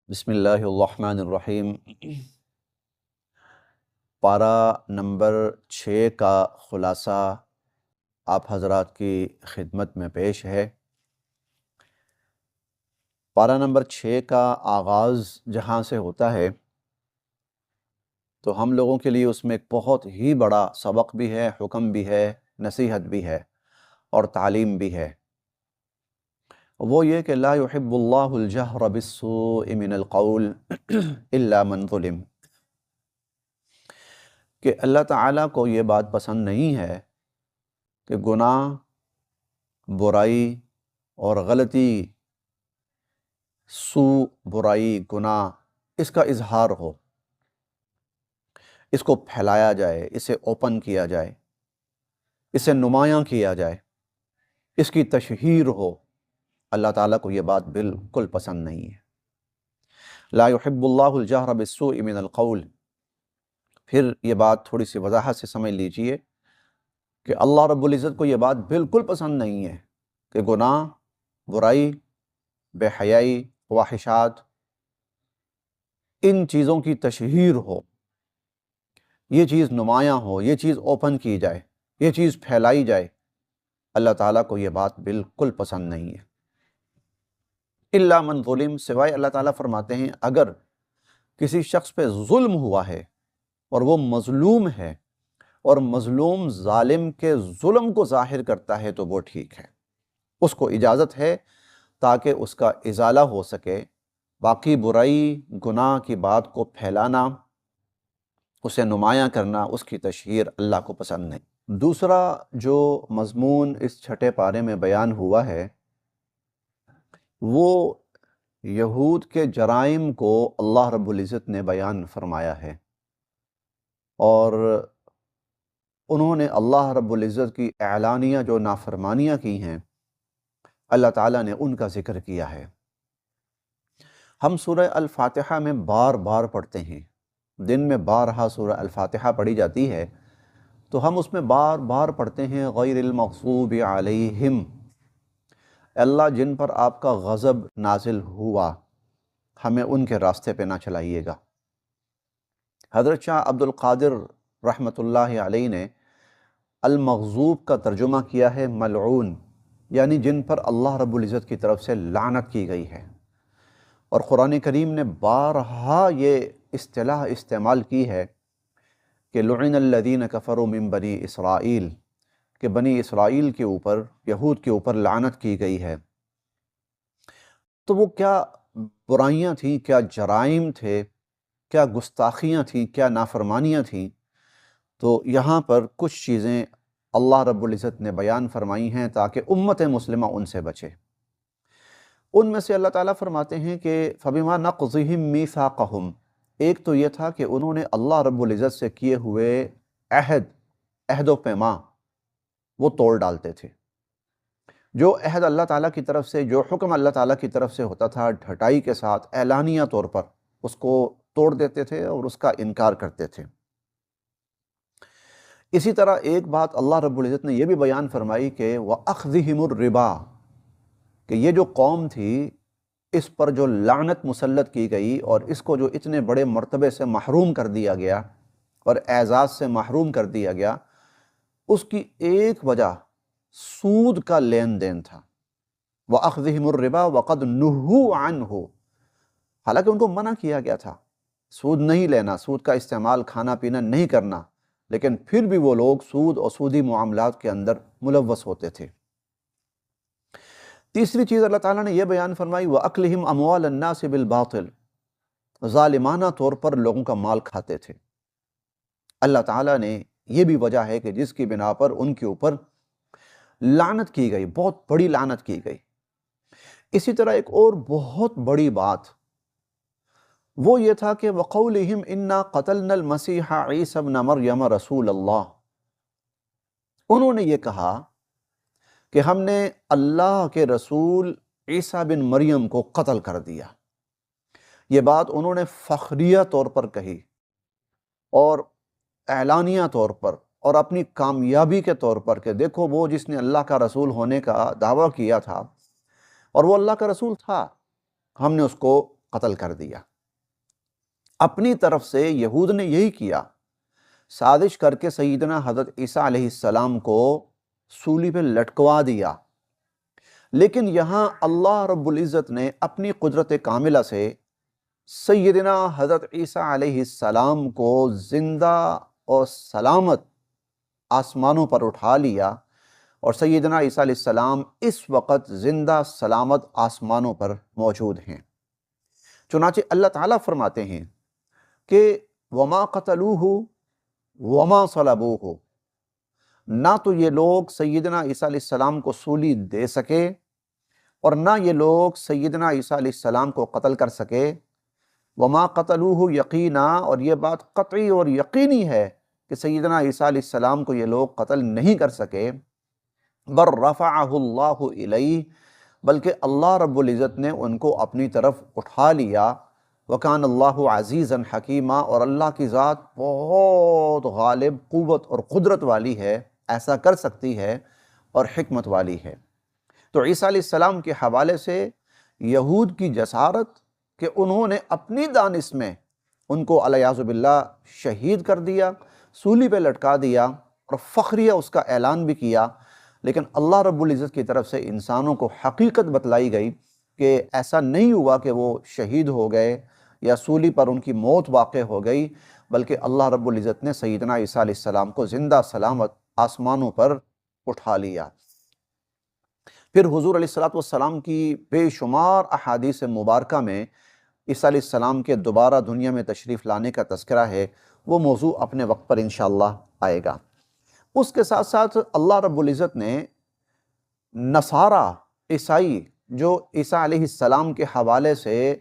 بسم اللہ الرحمن الرحیم۔ پارہ نمبر 6 کا خلاصہ آپ حضرات کی خدمت میں پیش ہے۔ پارہ نمبر 6 کا آغاز جہاں سے ہوتا ہے تو ہم لوگوں کے لیے اس میں ایک بہت ہی بڑا سبق بھی ہے، حکم بھی ہے، نصیحت بھی ہے اور تعلیم بھی ہے۔ وہ یہ کہ لا يحب اللہ الجہر بالسوء من القول الا من ظلم، کہ اللہ تعالیٰ کو یہ بات پسند نہیں ہے کہ گناہ، برائی اور غلطی، برائی، گناہ، اس کا اظہار ہو، اس کو پھیلایا جائے، اسے اوپن کیا جائے، اسے نمایاں کیا جائے، اس کی تشہیر ہو۔ اللہ تعالیٰ کو یہ بات بالکل پسند نہیں ہے۔ لا يحب اللہ الجہر بالسوء من القول۔ پھر یہ بات تھوڑی سی وضاحت سے سمجھ لیجئے کہ اللہ رب العزت کو یہ بات بالکل پسند نہیں ہے کہ گناہ، برائی، بے حیائی، فواحشات، ان چیزوں کی تشہیر ہو، یہ چیز نمایاں ہو، یہ چیز اوپن کی جائے، یہ چیز پھیلائی جائے۔ اللہ تعالیٰ کو یہ بات بالکل پسند نہیں ہے۔ الا من ظلم، سوائے اللہ تعالیٰ فرماتے ہیں اگر کسی شخص پہ ظلم ہوا ہے اور وہ مظلوم ہے اور مظلوم ظالم کے ظلم کو ظاہر کرتا ہے تو وہ ٹھیک ہے، اس کو اجازت ہے تاکہ اس کا ازالہ ہو سکے۔ باقی برائی، گناہ کی بات کو پھیلانا، اسے نمایاں کرنا، اس کی تشہیر اللہ کو پسند نہیں۔ دوسرا جو مضمون اس چھٹے پارے میں بیان ہوا ہے وہ یہود کے جرائم کو اللہ رب العزت نے بیان فرمایا ہے، اور انہوں نے اللہ رب العزت کی اعلانیہ جو نافرمانیاں کی ہیں اللہ تعالیٰ نے ان کا ذکر کیا ہے۔ ہم سورہ الفاتحہ میں بار بار پڑھتے ہیں، دن میں بارہا سورہ الفاتحہ پڑھی جاتی ہے، تو ہم اس میں بار بار پڑھتے ہیں غیر المغضوب علیہم، اللہ جن پر آپ کا غضب نازل ہوا ہمیں ان کے راستے پہ نہ چلائیے گا۔ حضرت شاہ عبد القادر رحمۃ اللہ علیہ نے المغضوب کا ترجمہ کیا ہے ملعون، یعنی جن پر اللہ رب العزت کی طرف سے لعنت کی گئی ہے، اور قرآن کریم نے بارہا یہ اصطلاح استعمال کی ہے کہ لعن الذین کفروا من بنی اسرائیل، کہ بنی اسرائیل کے اوپر، یہود کے اوپر لعنت کی گئی ہے۔ تو وہ کیا برائیاں تھیں، کیا جرائم تھے، کیا گستاخیاں تھیں، کیا نافرمانیاں تھیں، تو یہاں پر کچھ چیزیں اللہ رب العزت نے بیان فرمائی ہیں تاکہ امت مسلمہ ان سے بچے۔ ان میں سے اللہ تعالیٰ فرماتے ہیں کہ فَبِمَا نَقْضِهِم مِّيثَاقَهُمْ، ایک تو یہ تھا کہ انہوں نے اللہ رب العزت سے کیے ہوئے عہد و پیمان وہ توڑ ڈالتے تھے۔ جو عہد اللہ تعالیٰ کی طرف سے، جو حکم اللہ تعالیٰ کی طرف سے ہوتا تھا، ڈھٹائی کے ساتھ اعلانیہ طور پر اس کو توڑ دیتے تھے اور اس کا انکار کرتے تھے۔ اسی طرح ایک بات اللہ رب العزت نے یہ بھی بیان فرمائی کہ وَأَخْذِهِمُ الرِّبَا، کہ یہ جو قوم تھی اس پر جو لعنت مسلط کی گئی اور اس کو جو اتنے بڑے مرتبے سے محروم کر دیا گیا اور اعزاز سے محروم کر دیا گیا، اس کی ایک وجہ سود کا لین دین تھا۔ وَأَخْذِهِمُ الرِّبَا وَقَدْ نُهُوا عَنْهُ، حالانکہ ان کو منع کیا گیا تھا سود نہیں لینا، سود کا استعمال، کھانا پینا نہیں کرنا، لیکن پھر بھی وہ لوگ سود اور سودی معاملات کے اندر ملوث ہوتے تھے۔ تیسری چیز اللہ تعالیٰ نے یہ بیان فرمائی وَأَكْلِهِمْ أَمْوَالَ النَّاسِ بِالْبَاطِلِ، ظالمانہ طور پر لوگوں کا مال کھاتے تھے۔ اللہ تعالیٰ نے یہ بھی وجہ ہے کہ جس کی بنا پر ان کے اوپر لعنت کی گئی، بہت بڑی لعنت کی گئی۔ اسی طرح ایک اور بہت بڑی بات وہ یہ تھا کہ وَقَوْلِهِمْ إِنَّا قَتَلْنَا الْمَسِيحَ عِيسَى ابْنَ مَرْيَمَ رَسُولَ اللَّهِ، انہوں نے یہ کہا کہ ہم نے اللہ کے رسول عیسیٰ بن مریم کو قتل کر دیا۔ یہ بات انہوں نے فخریہ طور پر کہی اور اعلانیہ طور پر اور اپنی کامیابی کے طور پر کہ دیکھو وہ جس نے اللہ کا رسول ہونے کا دعویٰ کیا تھا اور وہ اللہ کا رسول تھا، ہم نے اس کو قتل کر دیا۔ اپنی طرف سے یہود نے یہی کیا، سازش کر کے سیدنا حضرت عیسیٰ علیہ السلام کو سولی پہ لٹکوا دیا، لیکن یہاں اللہ رب العزت نے اپنی قدرت کاملہ سے سیدنا حضرت عیسیٰ علیہ السلام کو زندہ اور سلامت آسمانوں پر اٹھا لیا، اور سیدنا عیسیٰ علیہ السلام اس وقت زندہ سلامت آسمانوں پر موجود ہیں۔ چنانچہ اللہ تعالیٰ فرماتے ہیں کہ وَمَا قَتَلُوهُ وَمَا صَلَبُوهُ، نہ تو یہ لوگ سیدنا عیسیٰ علیہ السلام کو سولی دے سکے اور نہ یہ لوگ سیدنا عیسیٰ علیہ السلام کو قتل کر سکے۔ وَمَا قَتَلُوهُ یقینا، اور یہ بات قطعی اور یقینی ہے کہ سیدنا عیسیٰ علیہ السلام کو یہ لوگ قتل نہیں کر سکے۔ بل رفعہ اللہ الیہ، بلکہ اللہ رب العزت نے ان کو اپنی طرف اٹھا لیا۔ وکان اللہ عزیزا حکیما، اور اللہ کی ذات بہت غالب قوت اور قدرت والی ہے، ایسا کر سکتی ہے اور حکمت والی ہے۔ تو عیسیٰ علیہ السلام کے حوالے سے یہود کی جسارت کہ انہوں نے اپنی دانش میں ان کو علیاذ باللہ شہید کر دیا، سولی پہ لٹکا دیا، اور فخریہ اس کا اعلان بھی کیا، لیکن اللہ رب العزت کی طرف سے انسانوں کو حقیقت بتلائی گئی کہ ایسا نہیں ہوا کہ وہ شہید ہو گئے یا سولی پر ان کی موت واقع ہو گئی، بلکہ اللہ رب العزت نے سیدنا عیسیٰ علیہ السلام کو زندہ سلامت آسمانوں پر اٹھا لیا۔ پھر حضور علیہ السلام کی بے شمار احادیث مبارکہ میں عیسیٰ علیہ السلام کے دوبارہ دنیا میں تشریف لانے کا تذکرہ ہے، وہ موضوع اپنے وقت پر انشاءاللہ آئے گا۔ اس کے ساتھ ساتھ اللہ رب العزت نے نصارہ عیسائی جو عیسیٰ علیہ السلام کے حوالے سے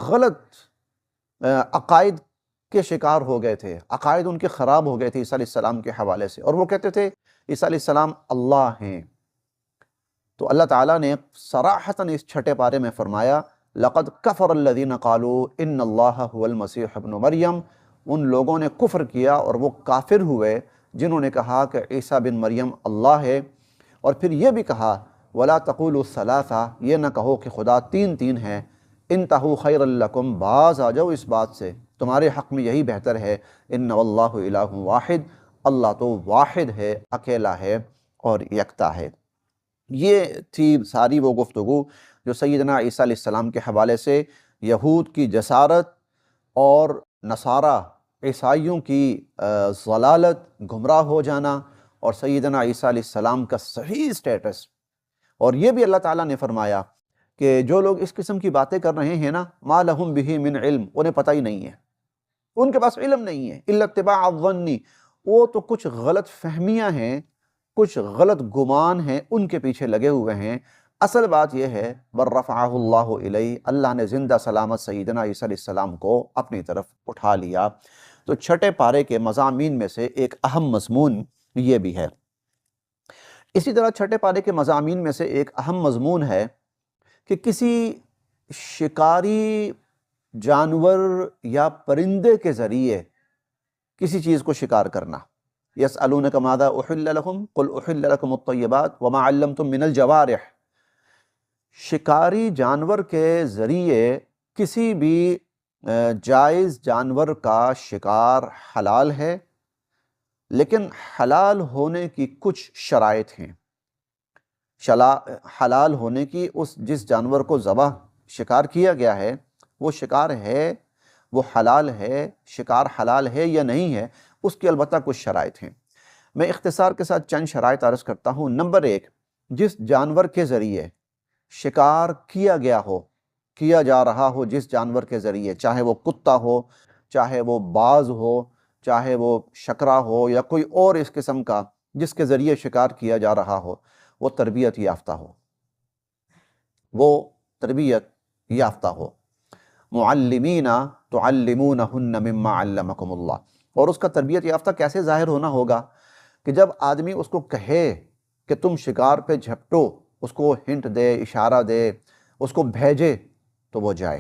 غلط عقائد کے شکار ہو گئے تھے، عقائد ان کے خراب ہو گئے تھے عیسیٰ علیہ السلام کے حوالے سے، اور وہ کہتے تھے عیسیٰ علیہ السلام اللہ ہیں۔ تو اللہ تعالیٰ نے صراحتاً اس چھٹے پارے میں فرمایا لَقَدْ كَفَرَ الَّذِينَ قَالُوا إِنَّ اللَّهَ هُوَ الْمَسِيحُ ابْنُ مریم، ان لوگوں نے کفر کیا اور وہ کافر ہوئے جنہوں نے کہا کہ عیسیٰ بن مریم اللہ ہے، اور پھر یہ بھی کہا وَلَا تَقُولُوا ثَلَاثَةً، یہ نہ کہو کہ خدا تین تین ہے، انتہوا خیرا لکم، باز آ جاؤ اس بات سے، تمہارے حق میں یہی بہتر ہے، ان واللہ الہ واحد، اللہ تو واحد ہے، اکیلا ہے اور یکتا ہے۔ یہ تھی ساری وہ گفتگو جو سیدنا عیسیٰ علیہ السلام کے حوالے سے یہود کی جسارت اور نصارہ عیسائیوں کی ضلالت، گمراہ ہو جانا، اور سیدنا عیسیٰ علیہ السلام کا صحیح سٹیٹس۔ اور یہ بھی اللہ تعالیٰ نے فرمایا کہ جو لوگ اس قسم کی باتیں کر رہے ہیں نا، ما لہم بہ من علم، انہیں پتہ ہی نہیں ہے، ان کے پاس علم نہیں ہے، الا اتباع الظن، وہ تو کچھ غلط فہمیاں ہیں، کچھ غلط گمان ہیں، ان کے پیچھے لگے ہوئے ہیں۔ اصل بات یہ ہے بر رفعہ اللہ الیہ، اللہ نے زندہ سلامت سیدنا عیسیٰ علیہ السلام کو اپنی طرف اٹھا لیا۔ تو چھٹے پارے کے مضامین میں سے ایک اہم مضمون یہ بھی ہے۔ اسی طرح چھٹے پارے کے مضامین میں سے ایک اہم مضمون ہے کہ کسی شکاری جانور یا پرندے کے ذریعے کسی چیز کو شکار کرنا۔ یسألونک ماذا احل لکم قل احل لکم الطیبات وما علمتم من الجوارح، شکاری جانور کے ذریعے کسی بھی جائز جانور کا شکار حلال ہے، لیکن حلال ہونے کی کچھ شرائط ہیں۔ حلال ہونے کی جس جانور کو ذبح شکار کیا گیا ہے وہ شکار ہے، وہ حلال ہے، شکار حلال ہے یا نہیں ہے، اس کی البتہ کچھ شرائط ہیں۔ میں اختصار کے ساتھ چند شرائط عرض کرتا ہوں۔ نمبر ایک، جس جانور کے ذریعے شکار کیا گیا ہو، کیا جا رہا ہو، جس جانور کے ذریعے، چاہے وہ کتا ہو، چاہے وہ باز ہو، چاہے وہ شکرا ہو یا کوئی اور اس قسم کا جس کے ذریعے شکار کیا جا رہا ہو، وہ تربیت یافتہ ہو، وہ تربیت یافتہ ہو۔ معلمین تعلمونہن مما علمکم اللہ، اور اس کا تربیت یافتہ کیسے ظاہر ہونا ہوگا کہ جب آدمی اس کو کہے کہ تم شکار پہ جھپٹو، اس کو ہنٹ دے، اشارہ دے، اس کو بھیجے تو وہ جائے۔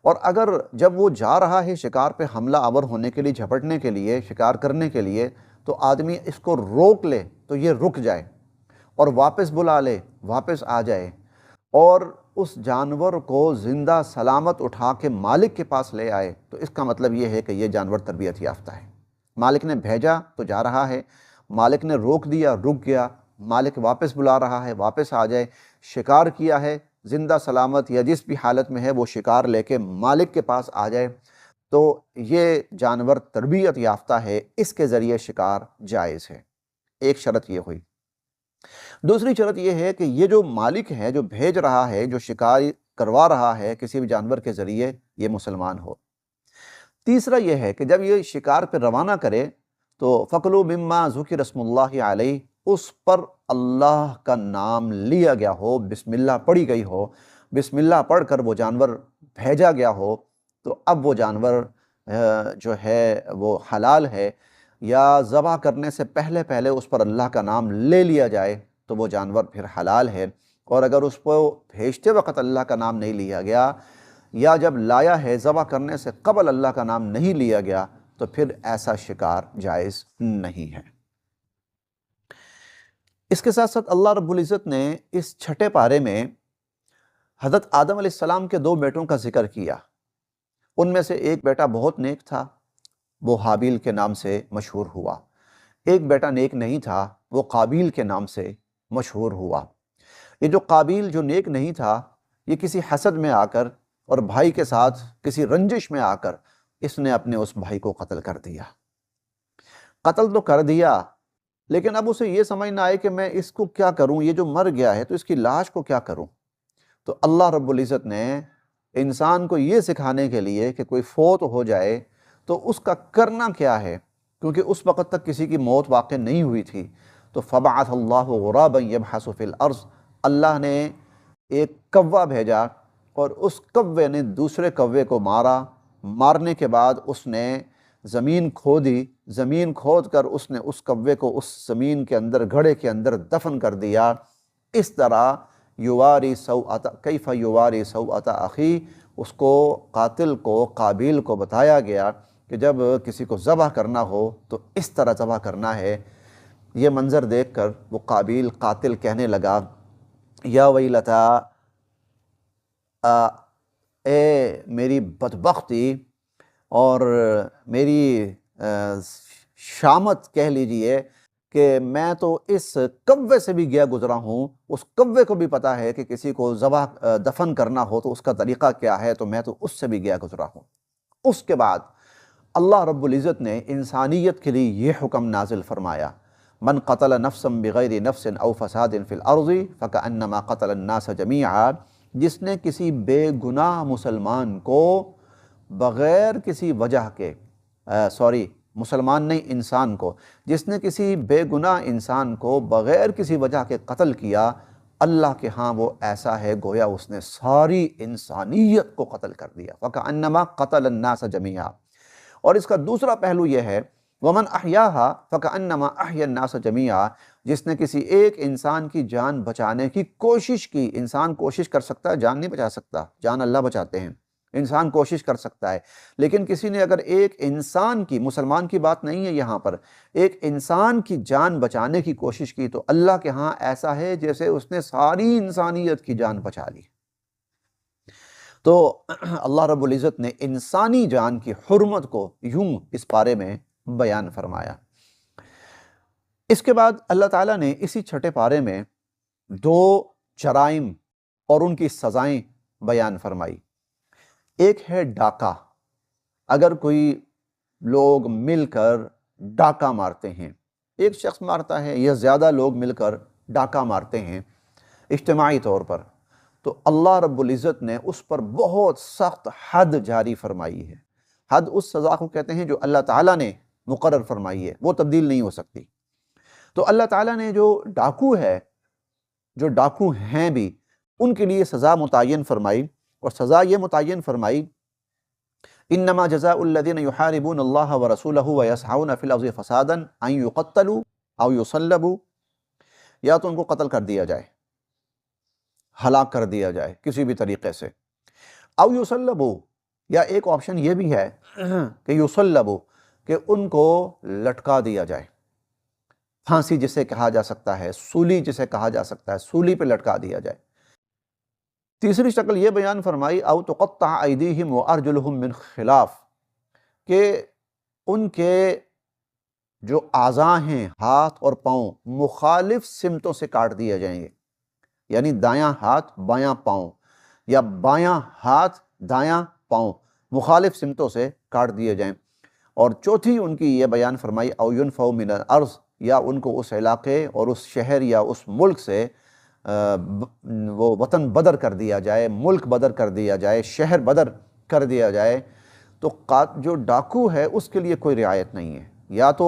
اور اگر جب وہ جا رہا ہے شکار پہ حملہ آور ہونے کے لیے، جھپٹنے کے لیے، شکار کرنے کے لیے، تو آدمی اس کو روک لے تو یہ رک جائے، اور واپس بلا لے، واپس آ جائے، اور اس جانور کو زندہ سلامت اٹھا کے مالک کے پاس لے آئے تو اس کا مطلب یہ ہے کہ یہ جانور تربیت یافتہ ہے۔ مالک نے بھیجا تو جا رہا ہے، مالک نے روک دیا رک گیا، مالک واپس بلا رہا ہے واپس آ جائے، شکار کیا ہے زندہ سلامت یا جس بھی حالت میں ہے وہ شکار لے کے مالک کے پاس آ جائے تو یہ جانور تربیت یافتہ ہے، اس کے ذریعے شکار جائز ہے۔ ایک شرط یہ ہوئی۔ دوسری شرط یہ ہے کہ یہ جو مالک ہے، جو بھیج رہا ہے، جو شکار کروا رہا ہے کسی بھی جانور کے ذریعے، یہ مسلمان ہو۔ تیسرا یہ ہے کہ جب یہ شکار پہ روانہ کرے تو فَكُلُوا مِمَّا ذُكِرَ اسْمُ اللَّهِ عَلَيْهِ، اس پر اللہ کا نام لیا گیا ہو، بسم اللہ پڑھی گئی ہو، بسم اللہ پڑھ کر وہ جانور بھیجا گیا ہو تو اب وہ جانور جو ہے وہ حلال ہے، یا ذبح کرنے سے پہلے پہلے اس پر اللہ کا نام لے لیا جائے تو وہ جانور پھر حلال ہے، اور اگر اس کو بھیجتے وقت اللہ کا نام نہیں لیا گیا یا جب لایا ہے ذبح کرنے سے قبل اللہ کا نام نہیں لیا گیا تو پھر ایسا شکار جائز نہیں ہے۔ اس کے ساتھ ساتھ اللہ رب العزت نے اس چھٹے پارے میں حضرت آدم علیہ السلام کے 2 بیٹوں کا ذکر کیا۔ ان میں سے ایک بیٹا بہت نیک تھا، وہ حابیل کے نام سے مشہور ہوا۔ ایک بیٹا نیک نہیں تھا، وہ قابیل کے نام سے مشہور ہوا۔ یہ جو قابیل جو نیک نہیں تھا، یہ کسی حسد میں آ کر اور بھائی کے ساتھ کسی رنجش میں آ کر اس نے اپنے اس بھائی کو قتل کر دیا۔ قتل تو کر دیا، لیکن اب اسے یہ سمجھ نہ آئے کہ میں اس کو کیا کروں، یہ جو مر گیا ہے تو اس کی لاش کو کیا کروں۔ تو اللہ رب العزت نے انسان کو یہ سکھانے کے لیے کہ کوئی فوت ہو جائے تو اس کا کرنا کیا ہے، کیونکہ اس وقت تک کسی کی موت واقع نہیں ہوئی تھی، تو فَبَعَثَ اللَّهُ غُرَابًا يَبْحَثُ فِي الْأَرْضِ، اللہ نے ایک کوہ بھیجا اور اس کوے نے دوسرے کوے کو مارا، مارنے کے بعد اس نے زمین کھودی، زمین کھود کر اس نے اس کوے کو اس زمین کے اندر گھڑے کے اندر دفن کر دیا۔ اس طرح یواری سوءۃ کیف یواری سوءۃ اخی، اس کو قاتل کو قابیل کو بتایا گیا کہ جب کسی کو ذبح کرنا ہو تو اس طرح ذبح کرنا ہے۔ یہ منظر دیکھ کر وہ قابیل قاتل کہنے لگا یا ویلتا، اے میری بدبختی اور میری شامت کہہ لیجئے کہ میں تو اس کوے سے بھی گیا گزرا ہوں، اس کوے کو بھی پتا ہے کہ کسی کو ذبح دفن کرنا ہو تو اس کا طریقہ کیا ہے، تو میں تو اس سے بھی گیا گزرا ہوں۔ اس کے بعد اللہ رب العزت نے انسانیت کے لیے یہ حکم نازل فرمایا، من قتل نفسا بغیر نفس او فساد فی الارض فکأنما قتل الناس جمیعا، جس نے کسی بے گناہ مسلمان کو بغیر کسی وجہ کے مسلمان نہیں انسان کو، جس نے کسی بے گناہ انسان کو بغیر کسی وجہ کے قتل کیا، اللہ کے ہاں وہ ایسا ہے گویا اس نے ساری انسانیت کو قتل کر دیا، فَكَأَنَّمَا قَتَلَ النَّاسَ جَمِيعًا۔ اور اس کا دوسرا پہلو یہ ہے وَمَنْ أَحْيَاهَا فَكَأَنَّمَا أَحْيَا النَّاسَ جَمِيعًا، جس نے کسی ایک انسان کی جان بچانے کی کوشش کی۔ انسان کوشش کر سکتا ہے، جان نہیں بچا سکتا، جان اللہ بچاتے ہیں، انسان کوشش کر سکتا ہے، لیکن کسی نے اگر ایک انسان کی، مسلمان کی بات نہیں ہے یہاں پر، ایک انسان کی جان بچانے کی کوشش کی تو اللہ کے ہاں ایسا ہے جیسے اس نے ساری انسانیت کی جان بچا لی۔ تو اللہ رب العزت نے انسانی جان کی حرمت کو یوں اس پارے میں بیان فرمایا۔ اس کے بعد اللہ تعالیٰ نے اسی چھٹے پارے میں 2 جرائم اور ان کی سزائیں بیان فرمائی۔ ایک ہے ڈاکہ، اگر کوئی لوگ مل کر ڈاکہ مارتے ہیں، ایک شخص مارتا ہے یا زیادہ لوگ مل کر ڈاکہ مارتے ہیں اجتماعی طور پر، تو اللہ رب العزت نے اس پر بہت سخت حد جاری فرمائی ہے۔ حد اس سزا کو کہتے ہیں جو اللہ تعالیٰ نے مقرر فرمائی ہے، وہ تبدیل نہیں ہو سکتی۔ تو اللہ تعالیٰ نے جو ڈاکو ہے، جو ڈاکو ہیں بھی، ان کے لیے سزا متعین فرمائی، اور سزا یہ متعین فرمائی انما جزاء الذین یحاربون اللہ ورسولہ ویسعون فی الارض فسادا ان یقتلوا او یصلبوا، یا تو ان کو قتل کر دیا جائے، ہلاک کر دیا جائے کسی بھی طریقے سے، او یصلبوا، یا ایک آپشن یہ بھی ہے کہ یصلبوا، کہ ان کو لٹکا دیا جائے، پھانسی جسے کہا جا سکتا ہے، سولی جسے کہا جا سکتا ہے، سولی پہ لٹکا دیا جائے۔ تیسری شکل یہ بیان فرمائی او تقطع ایدیہم وارجلہم من خلاف، کہ ان کے جو اعضاء ہیں ہاتھ اور پاؤں مخالف سمتوں سے کاٹ دیے جائیں گے، یعنی دایاں ہاتھ بایاں پاؤں یا بایاں ہاتھ دایاں پاؤں مخالف سمتوں سے کاٹ دیے جائیں۔ اور چوتھی ان کی یہ بیان فرمائی او ینفوا من الارض، یا ان کو اس علاقے اور اس شہر یا اس ملک سے وہ وطن بدر کر دیا جائے، ملک بدر کر دیا جائے، شہر بدر کر دیا جائے۔ تو جو ڈاکو ہے اس کے لیے کوئی رعایت نہیں ہے، یا تو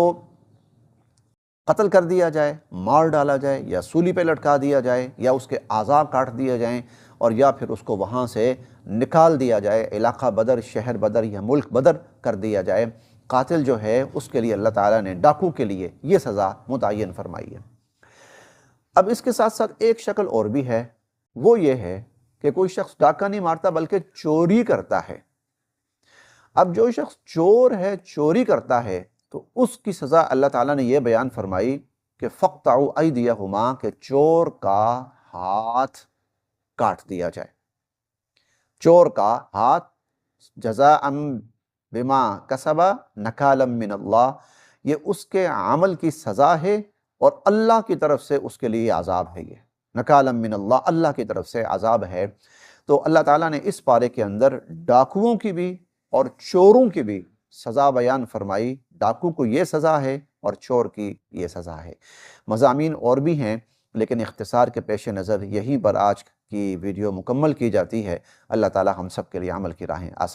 قتل کر دیا جائے، مار ڈالا جائے، یا سولی پہ لٹکا دیا جائے، یا اس کے اعضاء کاٹ دیے جائیں، اور یا پھر اس کو وہاں سے نکال دیا جائے، علاقہ بدر، شہر بدر یا ملک بدر کر دیا جائے۔ قاتل جو ہے اس کے لیے اللہ تعالیٰ نے ڈاکو کے لیے یہ سزا متعین فرمائی ہے۔ اب اس کے ساتھ ساتھ ایک شکل اور بھی ہے، وہ یہ ہے کہ کوئی شخص ڈاکہ نہیں مارتا بلکہ چوری کرتا ہے۔ اب جو شخص چور ہے، چوری کرتا ہے، تو اس کی سزا اللہ تعالیٰ نے یہ بیان فرمائی کہ فَاقْطَعُوا أَيْدِيَهُمَا، کہ چور کا ہاتھ کاٹ دیا جائے۔ چور کا ہاتھ جزاءً بما کسب نکالا من اللہ، یہ اس کے عمل کی سزا ہے اور اللہ کی طرف سے اس کے لیے عذاب ہے۔ یہ نکالا من اللہ، اللہ کی طرف سے عذاب ہے۔ تو اللہ تعالیٰ نے اس پارے کے اندر ڈاکوؤں کی بھی اور چوروں کی بھی سزا بیان فرمائی۔ ڈاکو کو یہ سزا ہے اور چور کی یہ سزا ہے۔ مضامین اور بھی ہیں، لیکن اختصار کے پیش نظر یہیں پر آج کی ویڈیو مکمل کی جاتی ہے۔ اللہ تعالیٰ ہم سب کے لیے عمل کی راہیں آسان